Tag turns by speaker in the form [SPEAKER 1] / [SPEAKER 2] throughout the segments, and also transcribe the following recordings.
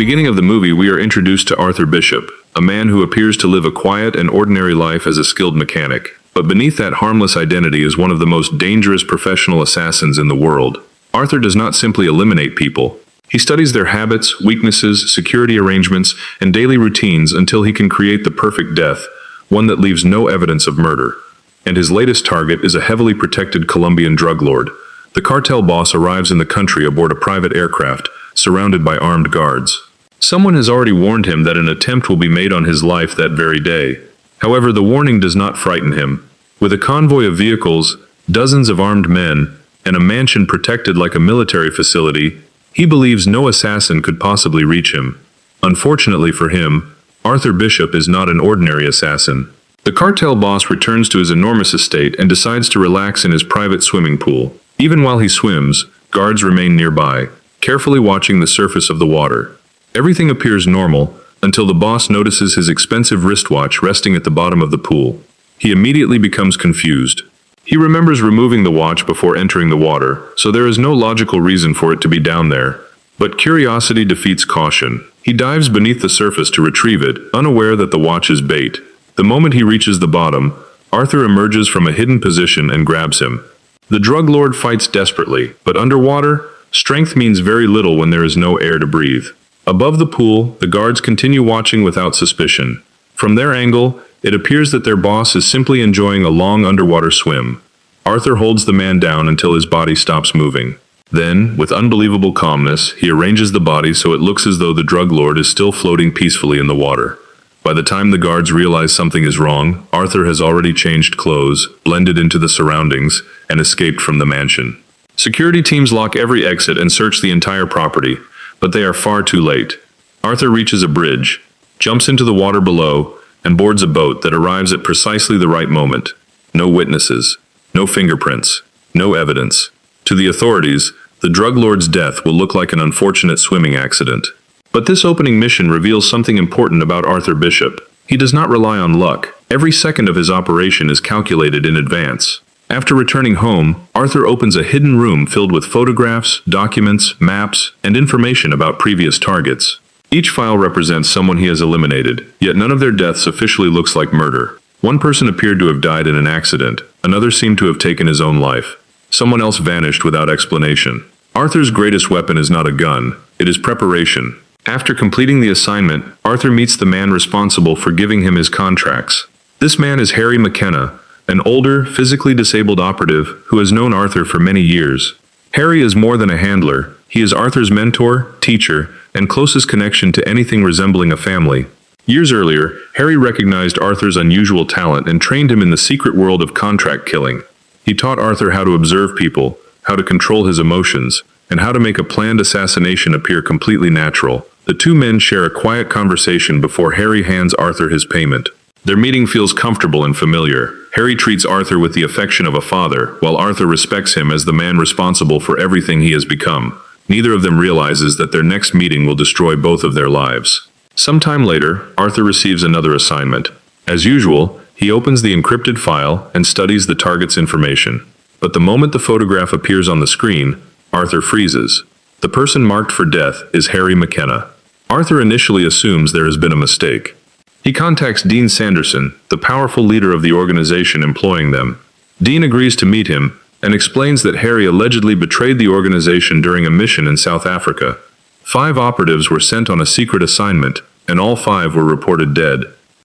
[SPEAKER 1] beginning of the movie, we are introduced to Arthur Bishop, a man who appears to live a quiet and ordinary life as a skilled mechanic. But beneath that harmless identity is one of the most dangerous professional assassins in the world. Arthur does not simply eliminate people. He studies their habits, weaknesses, security arrangements, and daily routines until he can create the perfect death, one that leaves no evidence of murder. And his latest target is a heavily protected Colombian drug lord. The cartel boss arrives in the country aboard a private aircraft, surrounded by armed guards. Someone has already warned him that an attempt will be made on his life that very day. However, the warning does not frighten him. With a convoy of vehicles, dozens of armed men, and a mansion protected like a military facility, he believes no assassin could possibly reach him. Unfortunately for him, Arthur Bishop is not an ordinary assassin. The cartel boss returns to his enormous estate and decides to relax in his private swimming pool. Even while he swims, guards remain nearby, carefully watching the surface of the water. Everything appears normal until the boss notices his expensive wristwatch resting at the bottom of the pool. He immediately becomes confused. He remembers removing the watch before entering the water, so there is no logical reason for it to be down there. But curiosity defeats caution. He dives beneath the surface to retrieve it, unaware that the watch is bait. The moment he reaches the bottom, Arthur emerges from a hidden position and grabs him. The drug lord fights desperately, but underwater, strength means very little when there is no air to breathe. Above the pool, the guards continue watching without suspicion. From their angle, it appears that their boss is simply enjoying a long underwater swim. Arthur holds the man down until his body stops moving. Then, with unbelievable calmness, he arranges the body so it looks as though the drug lord is still floating peacefully in the water. By the time the guards realize something is wrong, Arthur has already changed clothes, blended into the surroundings, and escaped from the mansion. Security teams lock every exit and search the entire property, but they are far too late. Arthur reaches a bridge, jumps into the water below, and boards a boat that arrives at precisely the right moment. No witnesses, no fingerprints, no evidence. To the authorities, the drug lord's death will look like an unfortunate swimming accident. But this opening mission reveals something important about Arthur Bishop. He does not rely on luck. Every second of his operation is calculated in advance. After returning home, Arthur opens a hidden room filled with photographs, documents, maps, and information about previous targets. Each file represents someone he has eliminated, yet none of their deaths officially looks like murder. One person appeared to have died in an accident, another seemed to have taken his own life. Someone else vanished without explanation. Arthur's greatest weapon is not a gun, it is preparation. After completing the assignment, Arthur meets the man responsible for giving him his contracts. This man is Harry McKenna, an older, physically disabled operative who has known Arthur for many years. Harry is more than a handler. He is Arthur's mentor, teacher, and closest connection to anything resembling a family. Years earlier, Harry recognized Arthur's unusual talent and trained him in the secret world of contract killing. He taught Arthur how to observe people, how to control his emotions, and how to make a planned assassination appear completely natural. The two men share a quiet conversation before Harry hands Arthur his payment. Their meeting feels comfortable and familiar. Harry treats Arthur with the affection of a father, while Arthur respects him as the man responsible for everything he has become. Neither of them realizes that their next meeting will destroy both of their lives. Sometime later, Arthur receives another assignment. As usual, he opens the encrypted file and studies the target's information. But the moment the photograph appears on the screen, Arthur freezes. The person marked for death is Harry McKenna. Arthur initially assumes there has been a mistake. He contacts Dean Sanderson, the powerful leader of the organization employing them. Dean agrees to meet him and explains that Harry allegedly betrayed the organization during a mission in South Africa. 5 operatives were sent on a secret assignment, and all 5 were reported dead.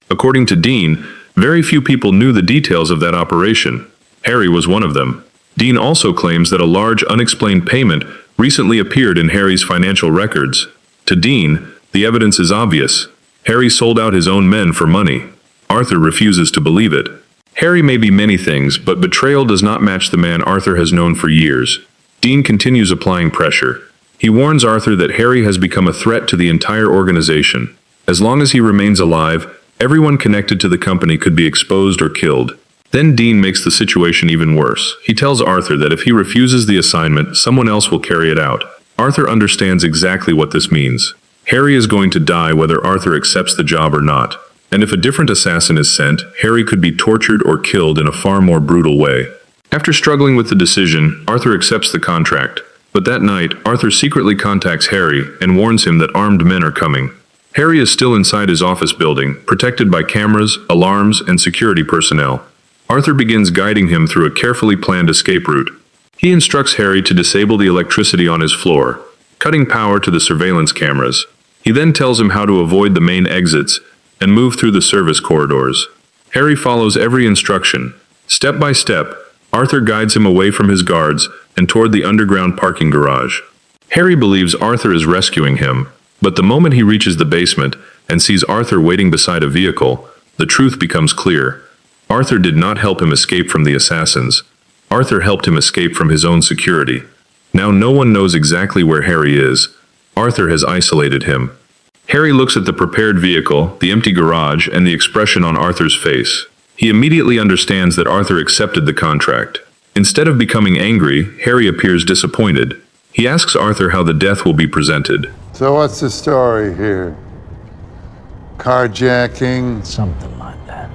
[SPEAKER 1] According to Dean, very few people knew the details of that operation. Harry was one of them. Dean also claims that a large unexplained payment recently appeared in Harry's financial records. To Dean, the evidence is obvious. Harry sold out his own men for money. Arthur refuses to believe it. Harry may be many things, but betrayal does not match the man Arthur has known for years. Dean continues applying pressure. He warns Arthur that Harry has become a threat to the entire organization. As long as he remains alive, everyone connected to the company could be exposed or killed. Then Dean makes the situation even worse. He tells Arthur that if he refuses the assignment, someone else will carry it out. Arthur understands exactly what this means. Harry is going to die whether Arthur accepts the job or not. And if a different assassin is sent, Harry could be tortured or killed in a far more brutal way. After struggling with the decision, Arthur accepts the contract. But that night, Arthur secretly contacts Harry and warns him that armed men are coming. Harry is still inside his office building, protected by cameras, alarms, and security personnel. Arthur begins guiding him through a carefully planned escape route. He instructs Harry to disable the electricity on his floor, cutting power to the surveillance cameras. He then tells him how to avoid the main exits and move through the service corridors. Harry follows every instruction. Step by step, Arthur guides him away from his guards and toward the underground parking garage. Harry believes Arthur is rescuing him, but the moment he reaches the basement and sees Arthur waiting beside a vehicle, the truth becomes clear. Arthur did not help him escape from the assassins. Arthur helped him escape from his own security. Now no one knows exactly where Harry is. Arthur has isolated him. Harry looks at the prepared vehicle, the empty garage, and the expression on Arthur's face. He immediately understands that Arthur accepted the contract. Instead of becoming angry, Harry appears disappointed. He asks Arthur how the death will be presented.
[SPEAKER 2] So what's the story here? Carjacking?
[SPEAKER 3] Something like that.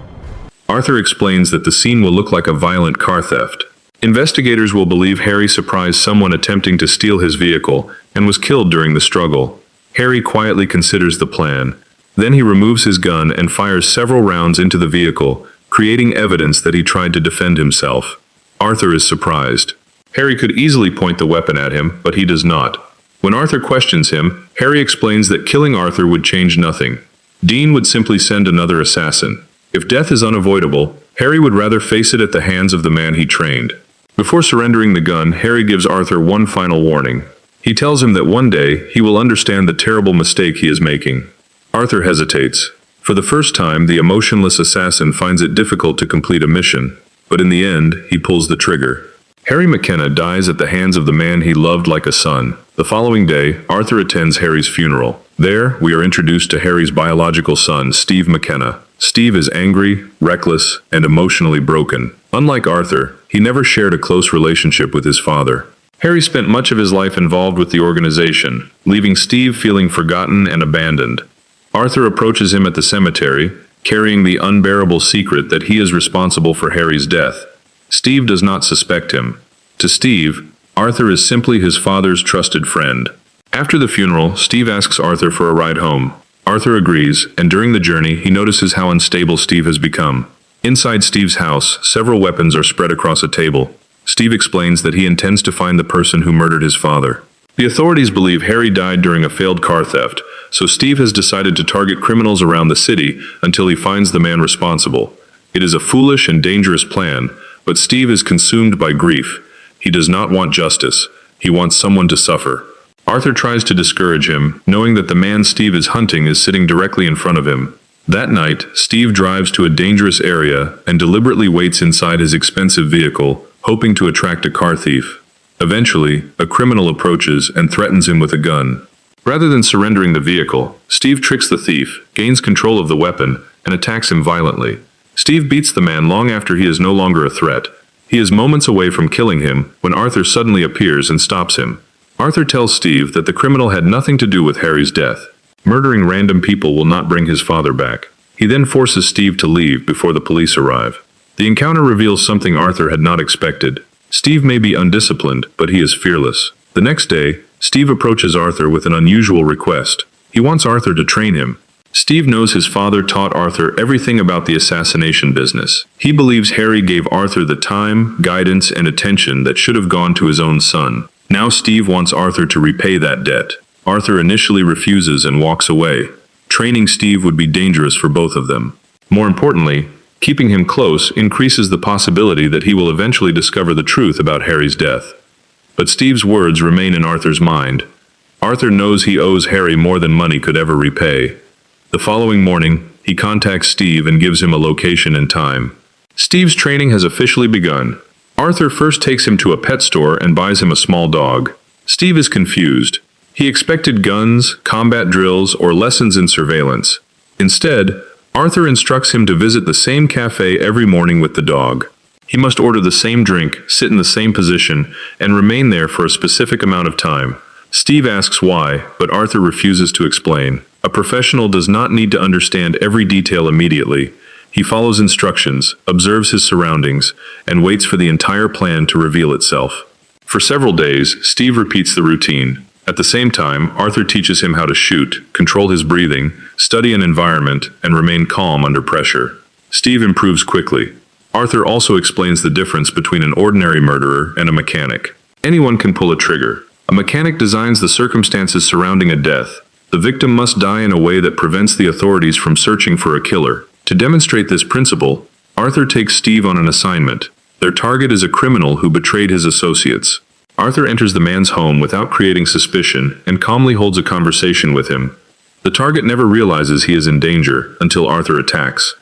[SPEAKER 1] Arthur explains that the scene will look like a violent car theft. Investigators will believe Harry surprised someone attempting to steal his vehicle and was killed during the struggle. Harry quietly considers the plan. Then he removes his gun and fires several rounds into the vehicle, creating evidence that he tried to defend himself. Arthur is surprised. Harry could easily point the weapon at him, but he does not. When Arthur questions him, Harry explains that killing Arthur would change nothing. Dean would simply send another assassin. If death is unavoidable, Harry would rather face it at the hands of the man he trained. Before surrendering the gun, Harry gives Arthur one final warning. He tells him that one day he will understand the terrible mistake he is making. Arthur hesitates. For the first time, the emotionless assassin finds it difficult to complete a mission, but in the end, he pulls the trigger. Harry McKenna dies at the hands of the man he loved like a son. The following day, Arthur attends Harry's funeral. There, we are introduced to Harry's biological son, Steve McKenna. Steve is angry, reckless, and emotionally broken. Unlike Arthur, he never shared a close relationship with his father. Harry spent much of his life involved with the organization, leaving Steve feeling forgotten and abandoned. Arthur approaches him at the cemetery, carrying the unbearable secret that he is responsible for Harry's death. Steve does not suspect him. To Steve, Arthur is simply his father's trusted friend. After the funeral, Steve asks Arthur for a ride home. Arthur agrees, and during the journey, he notices how unstable Steve has become. Inside Steve's house, several weapons are spread across a table. Steve explains that he intends to find the person who murdered his father. The authorities believe Harry died during a failed car theft, so Steve has decided to target criminals around the city until he finds the man responsible. It is a foolish and dangerous plan, but Steve is consumed by grief. He does not want justice. He wants someone to suffer. Arthur tries to discourage him, knowing that the man Steve is hunting is sitting directly in front of him. That night, Steve drives to a dangerous area and deliberately waits inside his expensive vehicle, hoping to attract a car thief. Eventually, a criminal approaches and threatens him with a gun. Rather than surrendering the vehicle, Steve tricks the thief, gains control of the weapon, and attacks him violently. Steve beats the man long after he is no longer a threat. He is moments away from killing him when Arthur suddenly appears and stops him. Arthur tells Steve that the criminal had nothing to do with Harry's death. Murdering random people will not bring his father back. He then forces Steve to leave before the police arrive. The encounter reveals something Arthur had not expected. Steve may be undisciplined, but he is fearless. The next day, Steve approaches Arthur with an unusual request. He wants Arthur to train him. Steve knows his father taught Arthur everything about the assassination business. He believes Harry gave Arthur the time, guidance, and attention that should have gone to his own son. Now Steve wants Arthur to repay that debt. Arthur initially refuses and walks away. Training Steve would be dangerous for both of them. More importantly, keeping him close increases the possibility that he will eventually discover the truth about Harry's death. But Steve's words remain in Arthur's mind. Arthur knows he owes Harry more than money could ever repay. The following morning, he contacts Steve and gives him a location and time. Steve's training has officially begun. Arthur first takes him to a pet store and buys him a small dog. Steve is confused. He expected guns, combat drills, or lessons in surveillance. Instead, Arthur instructs him to visit the same cafe every morning with the dog. He must order the same drink, sit in the same position, and remain there for a specific amount of time. Steve asks why, but Arthur refuses to explain. A professional does not need to understand every detail immediately. He follows instructions, observes his surroundings, and waits for the entire plan to reveal itself. For several days, Steve repeats the routine. At the same time, Arthur teaches him how to shoot, control his breathing, study an environment, and remain calm under pressure. Steve improves quickly. Arthur also explains the difference between an ordinary murderer and a mechanic. Anyone can pull a trigger. A mechanic designs the circumstances surrounding a death. The victim must die in a way that prevents the authorities from searching for a killer. To demonstrate this principle, Arthur takes Steve on an assignment. Their target is a criminal who betrayed his associates. Arthur enters the man's home without creating suspicion and calmly holds a conversation with him. The target never realizes he is in danger until Arthur attacks.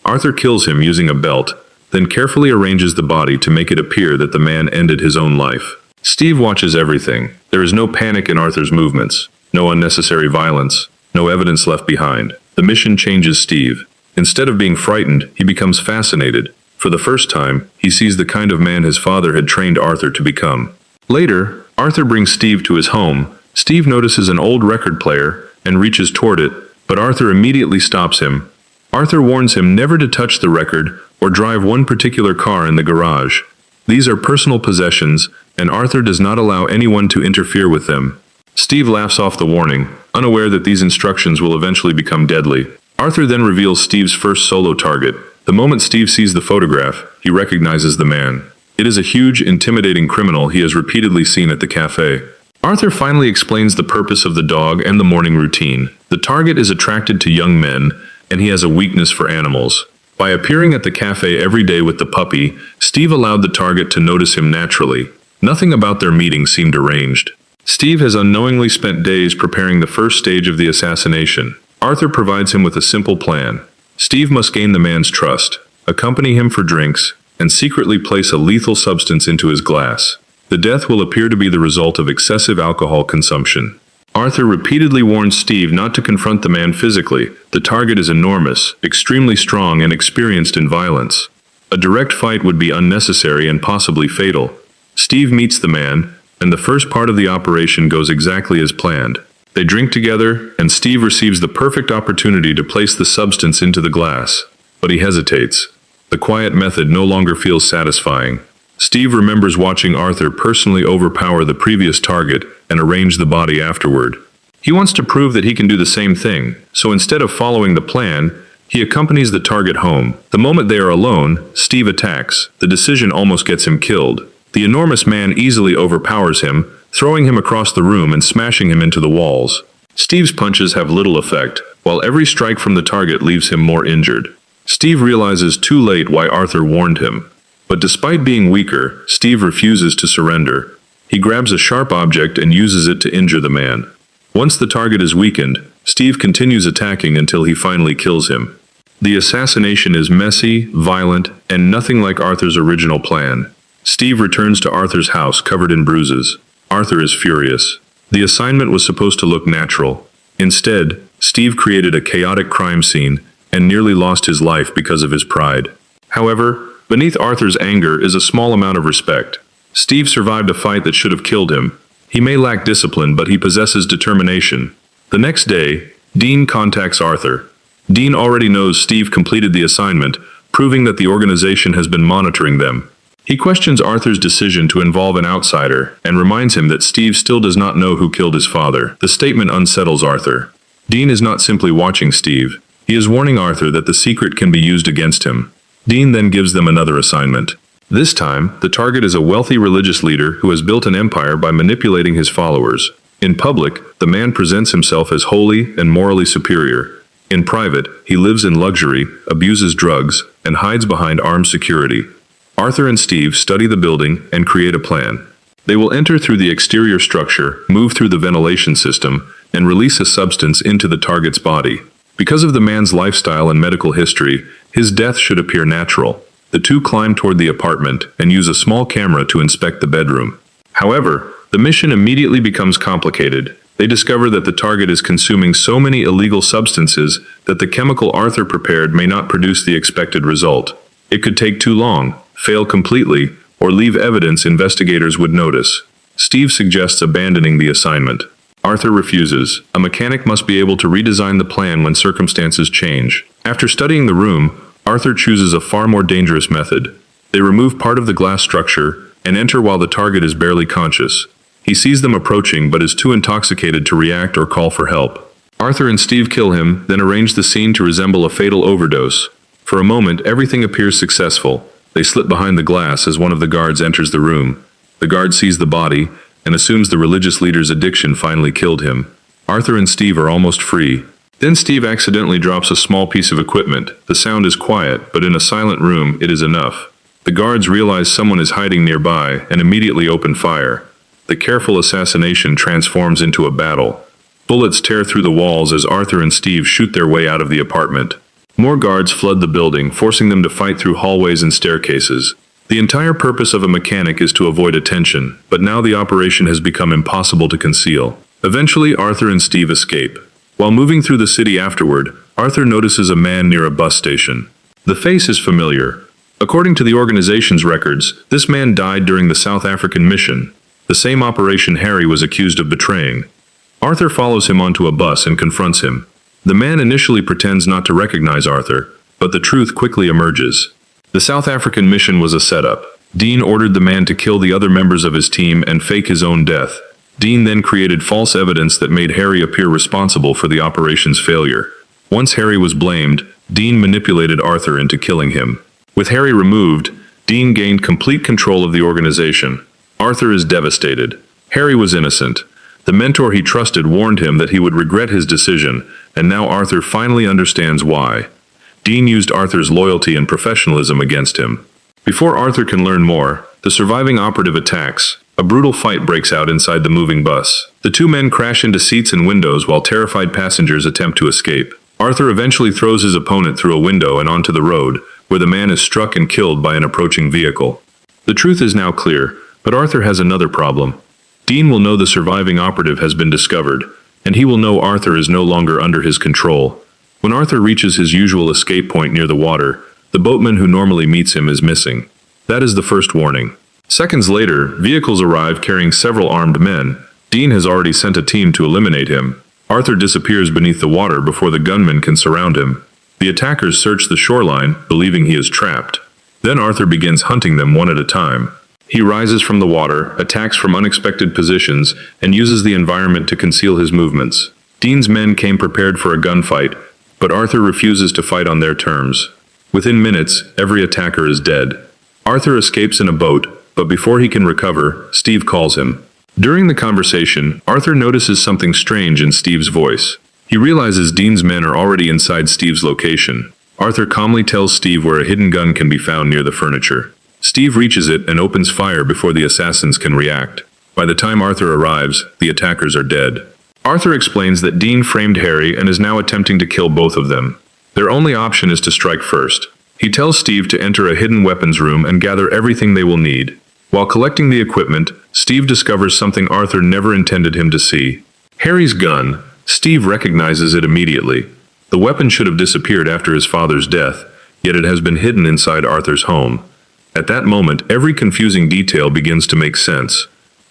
[SPEAKER 1] Arthur kills him using a belt, then carefully arranges the body to make it appear that the man ended his own life. Steve watches everything. There is no panic in Arthur's movements, no unnecessary violence, no evidence left behind. The mission changes Steve. Instead of being frightened, he becomes fascinated. For the first time, he sees the kind of man his father had trained Arthur to become. Later, Arthur brings Steve to his home. Steve notices an old record player and reaches toward it, but Arthur immediately stops him. Arthur warns him never to touch the record or drive one particular car in the garage. These are personal possessions, and Arthur does not allow anyone to interfere with them. Steve laughs off the warning, unaware that these instructions will eventually become deadly. Arthur then reveals Steve's first solo target. The moment Steve sees the photograph, he recognizes the man. It is a huge, intimidating criminal he has repeatedly seen at the cafe. Arthur finally explains the purpose of the dog and the morning routine. The target is attracted to young men, and he has a weakness for animals. By appearing at the cafe every day with the puppy, Steve allowed the target to notice him naturally. Nothing about their meeting seemed arranged. Steve has unknowingly spent days preparing the first stage of the assassination. Arthur provides him with a simple plan. Steve must gain the man's trust, accompany him for drinks, and secretly place a lethal substance into his glass. The death will appear to be the result of excessive alcohol consumption. Arthur repeatedly warns Steve not to confront the man physically. The target is enormous, extremely strong, and experienced in violence. A direct fight would be unnecessary and possibly fatal. Steve meets the man, and the first part of the operation goes exactly as planned. They drink together, and Steve receives the perfect opportunity to place the substance into the glass. But he hesitates. The quiet method no longer feels satisfying. Steve remembers watching Arthur personally overpower the previous target and arrange the body afterward. He wants to prove that he can do the same thing, so instead of following the plan, he accompanies the target home. The moment they are alone, Steve attacks. The decision almost gets him killed. The enormous man easily overpowers him, throwing him across the room and smashing him into the walls. Steve's punches have little effect, while every strike from the target leaves him more injured. Steve realizes too late why Arthur warned him. But despite being weaker, Steve refuses to surrender. He grabs a sharp object and uses it to injure the man. Once the target is weakened, Steve continues attacking until he finally kills him. The assassination is messy, violent, and nothing like Arthur's original plan. Steve returns to Arthur's house covered in bruises. Arthur is furious. The assignment was supposed to look natural. Instead, Steve created a chaotic crime scene and nearly lost his life because of his pride. However, beneath Arthur's anger is a small amount of respect. Steve survived a fight that should have killed him. He may lack discipline, but he possesses determination. The next day, Dean contacts Arthur. Dean already knows Steve completed the assignment, proving that the organization has been monitoring them. He questions Arthur's decision to involve an outsider and reminds him that Steve still does not know who killed his father. The statement unsettles Arthur. Dean is not simply watching Steve. He is warning Arthur that the secret can be used against him. Dean then gives them another assignment. This time, the target is a wealthy religious leader who has built an empire by manipulating his followers. In public, the man presents himself as holy and morally superior. In private, he lives in luxury, abuses drugs, and hides behind armed security. Arthur and Steve study the building and create a plan. They will enter through the exterior structure, move through the ventilation system, and release a substance into the target's body. Because of the man's lifestyle and medical history, his death should appear natural. The two climb toward the apartment and use a small camera to inspect the bedroom. However, the mission immediately becomes complicated. They discover that the target is consuming so many illegal substances that the chemical Arthur prepared may not produce the expected result. It could take too long, fail completely, or leave evidence investigators would notice. Steve suggests abandoning the assignment. Arthur refuses. A mechanic must be able to redesign the plan when circumstances change. After studying the room, Arthur chooses a far more dangerous method. They remove part of the glass structure, and enter while the target is barely conscious. He sees them approaching but is too intoxicated to react or call for help. Arthur and Steve kill him, then arrange the scene to resemble a fatal overdose. For a moment, everything appears successful. They slip behind the glass as one of the guards enters the room. The guard sees the body and assumes the religious leader's addiction finally killed him. Arthur and Steve are almost free. Then Steve accidentally drops a small piece of equipment. The sound is quiet, but in a silent room, it is enough. The guards realize someone is hiding nearby and immediately open fire. The careful assassination transforms into a battle. Bullets tear through the walls as Arthur and Steve shoot their way out of the apartment. More guards flood the building, forcing them to fight through hallways and staircases. The entire purpose of a mechanic is to avoid attention, but now the operation has become impossible to conceal. Eventually, Arthur and Steve escape. While moving through the city afterward, Arthur notices a man near a bus station. The face is familiar. According to the organization's records, this man died during the South African mission, the same operation Harry was accused of betraying. Arthur follows him onto a bus and confronts him. The man initially pretends not to recognize Arthur, but the truth quickly emerges. The South African mission was a setup. Dean ordered the man to kill the other members of his team and fake his own death. Dean then created false evidence that made Harry appear responsible for the operation's failure. Once Harry was blamed, Dean manipulated Arthur into killing him. With Harry removed, Dean gained complete control of the organization. Arthur is devastated. Harry was innocent. The mentor he trusted warned him that he would regret his decision, and now Arthur finally understands why. Dean used Arthur's loyalty and professionalism against him. Before Arthur can learn more, the surviving operative attacks. A brutal fight breaks out inside the moving bus. The two men crash into seats and windows while terrified passengers attempt to escape. Arthur eventually throws his opponent through a window and onto the road, where the man is struck and killed by an approaching vehicle. The truth is now clear, but Arthur has another problem. Dean will know the surviving operative has been discovered, and he will know Arthur is no longer under his control. When Arthur reaches his usual escape point near the water, the boatman who normally meets him is missing. That is the first warning. Seconds later, vehicles arrive carrying several armed men. Dean has already sent a team to eliminate him. Arthur disappears beneath the water before the gunmen can surround him. The attackers search the shoreline, believing he is trapped. Then Arthur begins hunting them one at a time. He rises from the water, attacks from unexpected positions, and uses the environment to conceal his movements. Dean's men came prepared for a gunfight, but Arthur refuses to fight on their terms. Within minutes, every attacker is dead. Arthur escapes in a boat, but before he can recover, Steve calls him. During the conversation, Arthur notices something strange in Steve's voice. He realizes Dean's men are already inside Steve's location. Arthur calmly tells Steve where a hidden gun can be found near the furniture. Steve reaches it and opens fire before the assassins can react. By the time Arthur arrives, the attackers are dead. Arthur explains that Dean framed Harry and is now attempting to kill both of them. Their only option is to strike first. He tells Steve to enter a hidden weapons room and gather everything they will need. While collecting the equipment, Steve discovers something Arthur never intended him to see. Harry's gun. Steve recognizes it immediately. The weapon should have disappeared after his father's death, yet it has been hidden inside Arthur's home. At that moment, every confusing detail begins to make sense.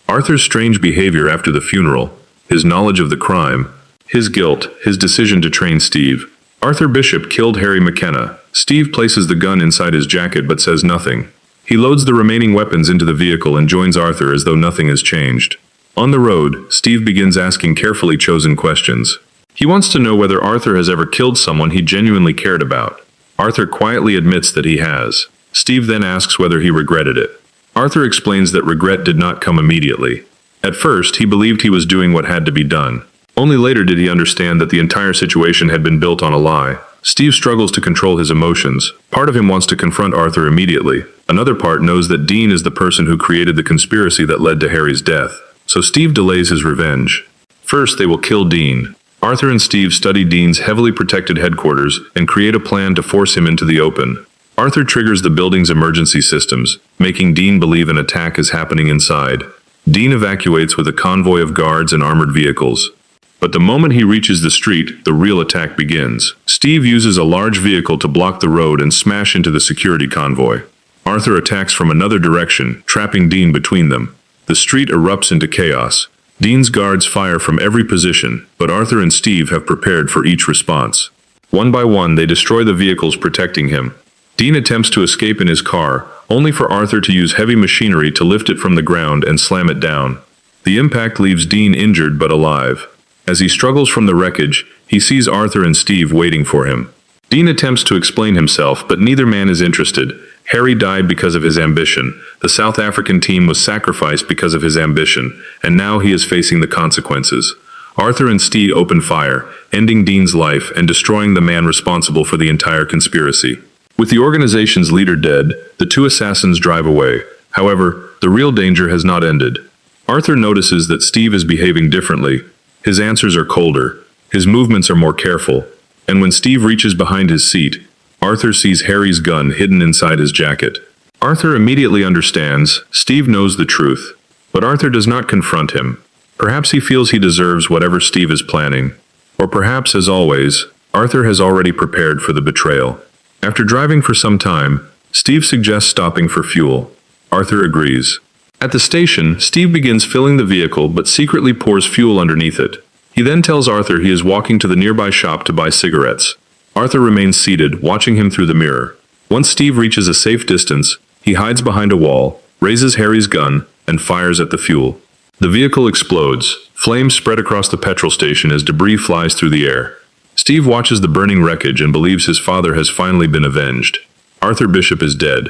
[SPEAKER 1] Arthur's strange behavior after the funeral, his knowledge of the crime, his guilt, his decision to train Steve. Arthur Bishop killed Harry McKenna. Steve places the gun inside his jacket but says nothing. He loads the remaining weapons into the vehicle and joins Arthur as though nothing has changed. On the road, Steve begins asking carefully chosen questions. He wants to know whether Arthur has ever killed someone he genuinely cared about. Arthur quietly admits that he has. Steve then asks whether he regretted it. Arthur explains that regret did not come immediately. At first, he believed he was doing what had to be done. Only later did he understand that the entire situation had been built on a lie. Steve struggles to control his emotions. Part of him wants to confront Arthur immediately. Another part knows that Dean is the person who created the conspiracy that led to Harry's death. So Steve delays his revenge. First, they will kill Dean. Arthur and Steve study Dean's heavily protected headquarters and create a plan to force him into the open. Arthur triggers the building's emergency systems, making Dean believe an attack is happening inside. Dean evacuates with a convoy of guards and armored vehicles. But the moment he reaches the street, the real attack begins. Steve uses a large vehicle to block the road and smash into the security convoy. Arthur attacks from another direction, trapping Dean between them. The street erupts into chaos. Dean's guards fire from every position, but Arthur and Steve have prepared for each response. One by one, they destroy the vehicles protecting him. Dean attempts to escape in his car, only for Arthur to use heavy machinery to lift it from the ground and slam it down. The impact leaves Dean injured but alive. As he struggles from the wreckage, he sees Arthur and Steve waiting for him. Dean attempts to explain himself, but neither man is interested. Harry died because of his ambition. The South African team was sacrificed because of his ambition, and now he is facing the consequences. Arthur and Steve open fire, ending Dean's life and destroying the man responsible for the entire conspiracy. With the organization's leader dead, the two assassins drive away. However, the real danger has not ended. Arthur notices that Steve is behaving differently. His answers are colder. His movements are more careful. And when Steve reaches behind his seat, Arthur sees Harry's gun hidden inside his jacket. Arthur immediately understands. Steve knows the truth. But Arthur does not confront him. Perhaps he feels he deserves whatever Steve is planning. Or perhaps, as always, Arthur has already prepared for the betrayal. After driving for some time, Steve suggests stopping for fuel. Arthur agrees. At the station, Steve begins filling the vehicle but secretly pours fuel underneath it. He then tells Arthur he is walking to the nearby shop to buy cigarettes. Arthur remains seated, watching him through the mirror. Once Steve reaches a safe distance, he hides behind a wall, raises Harry's gun, and fires at the fuel. The vehicle explodes. Flames spread across the petrol station as debris flies through the air. Steve watches the burning wreckage and believes his father has finally been avenged. Arthur Bishop is dead.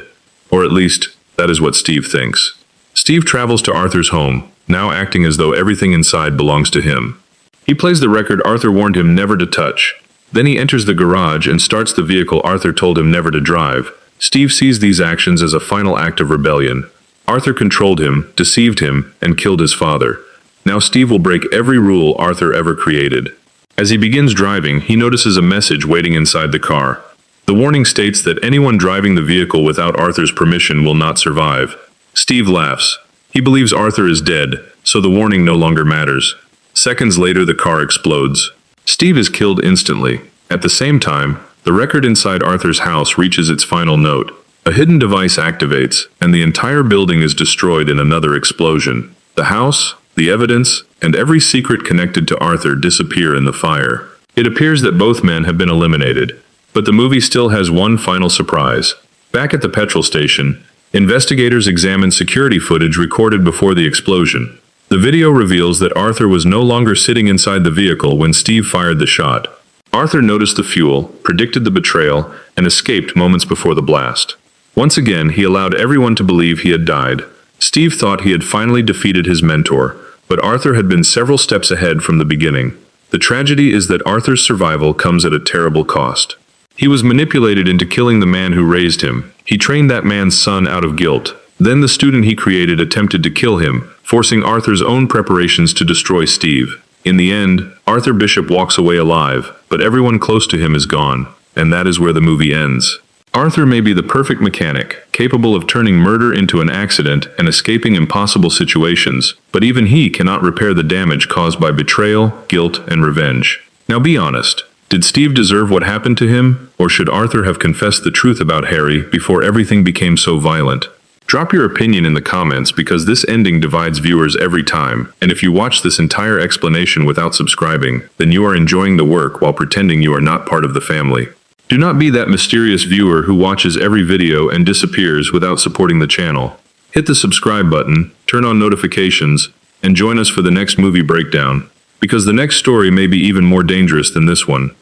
[SPEAKER 1] Or at least, that is what Steve thinks. Steve travels to Arthur's home, now acting as though everything inside belongs to him. He plays the record Arthur warned him never to touch. Then he enters the garage and starts the vehicle Arthur told him never to drive. Steve sees these actions as a final act of rebellion. Arthur controlled him, deceived him, and killed his father. Now Steve will break every rule Arthur ever created. As he begins driving, he notices a message waiting inside the car. The warning states that anyone driving the vehicle without Arthur's permission will not survive. Steve laughs. He believes Arthur is dead, so the warning no longer matters. Seconds later, the car explodes. Steve is killed instantly. At the same time, the record inside Arthur's house reaches its final note. A hidden device activates, and the entire building is destroyed in another explosion. The house, the evidence, and every secret connected to Arthur disappear in the fire. It appears that both men have been eliminated, but the movie still has one final surprise. Back at the petrol station, investigators examine security footage recorded before the explosion. The video reveals that Arthur was no longer sitting inside the vehicle when Steve fired the shot. Arthur noticed the fuel, predicted the betrayal, and escaped moments before the blast. Once again, he allowed everyone to believe he had died. Steve thought he had finally defeated his mentor, but Arthur had been several steps ahead from the beginning. The tragedy is that Arthur's survival comes at a terrible cost. He was manipulated into killing the man who raised him. He trained that man's son out of guilt. Then the student he created attempted to kill him, forcing Arthur's own preparations to destroy Steve. In the end, Arthur Bishop walks away alive, but everyone close to him is gone, and that is where the movie ends. Arthur may be the perfect mechanic, capable of turning murder into an accident and escaping impossible situations, but even he cannot repair the damage caused by betrayal, guilt, and revenge. Now be honest. Did Steve deserve what happened to him, or should Arthur have confessed the truth about Harry before everything became so violent? Drop your opinion in the comments because this ending divides viewers every time, and if you watch this entire explanation without subscribing, then you are enjoying the work while pretending you are not part of the family. Do not be that mysterious viewer who watches every video and disappears without supporting the channel. Hit the subscribe button, turn on notifications, and join us for the next movie breakdown, because the next story may be even more dangerous than this one.